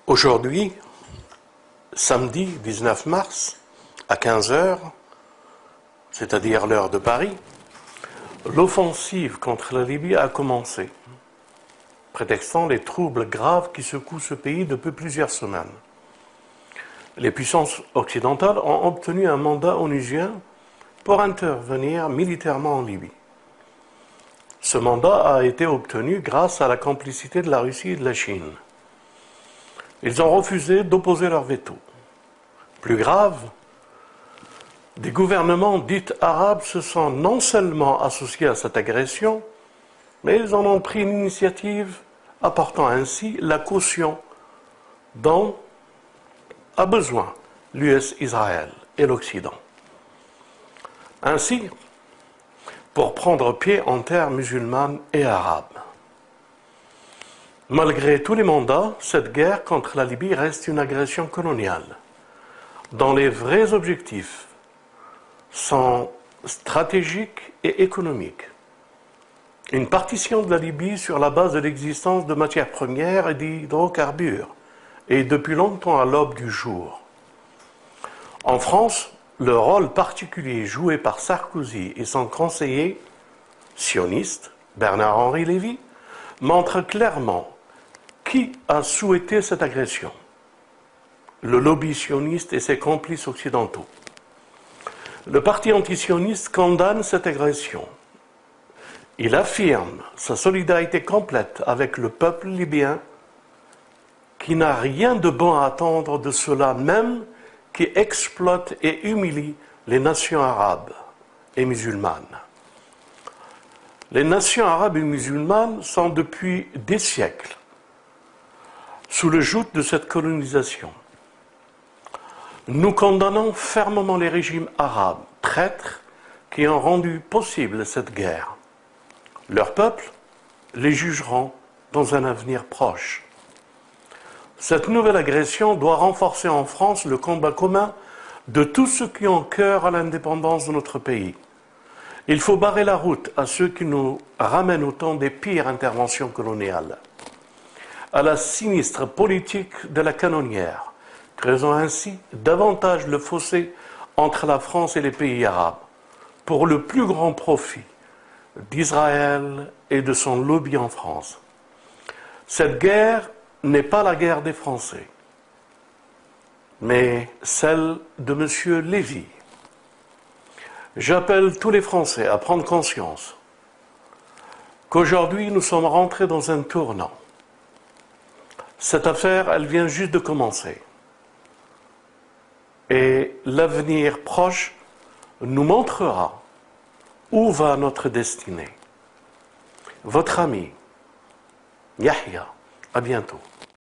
Aujourd'hui, samedi 19 mars, à 15 heures, c'est-à-dire l'heure de Paris, l'offensive contre la Libye a commencé, prétextant les troubles graves qui secouent ce pays depuis plusieurs semaines. Les puissances occidentales ont obtenu un mandat onusien pour intervenir militairement en Libye. Ce mandat a été obtenu grâce à la complicité de la Russie et de la Chine. Ils ont refusé d'opposer leur veto. Plus grave, des gouvernements dits arabes se sont non seulement associés à cette agression, mais ils en ont pris une initiative, apportant ainsi la caution dont a besoin l'US Israël et l'Occident. Ainsi, pour prendre pied en terre musulmane et arabe. Malgré tous les mandats, cette guerre contre la Libye reste une agression coloniale, dont les vrais objectifs sont stratégiques et économiques. Une partition de la Libye sur la base de l'existence de matières premières et d'hydrocarbures, et depuis longtemps à l'aube du jour. En France, le rôle particulier joué par Sarkozy et son conseiller sioniste, Bernard-Henri Lévy, montre clairement qui a souhaité cette agression. Le lobby sioniste et ses complices occidentaux. Le parti antisioniste condamne cette agression. Il affirme sa solidarité complète avec le peuple libyen qui n'a rien de bon à attendre de ceux-là même qui exploite et humilie les nations arabes et musulmanes. Les nations arabes et musulmanes sont depuis des siècles sous le joug de cette colonisation. Nous condamnons fermement les régimes arabes, traîtres, qui ont rendu possible cette guerre. Leurs peuples les jugeront dans un avenir proche. Cette nouvelle agression doit renforcer en France le combat commun de tous ceux qui ont cœur à l'indépendance de notre pays. Il faut barrer la route à ceux qui nous ramènent au temps des pires interventions coloniales, à la sinistre politique de la canonnière, creusant ainsi davantage le fossé entre la France et les pays arabes, pour le plus grand profit d'Israël et de son lobby en France. Cette guerre n'est pas la guerre des Français, mais celle de M. Lévy. J'appelle tous les Français à prendre conscience qu'aujourd'hui nous sommes rentrés dans un tournant. Cette affaire, elle vient juste de commencer. Et l'avenir proche nous montrera où va notre destinée. Votre ami, Yahya, à bientôt.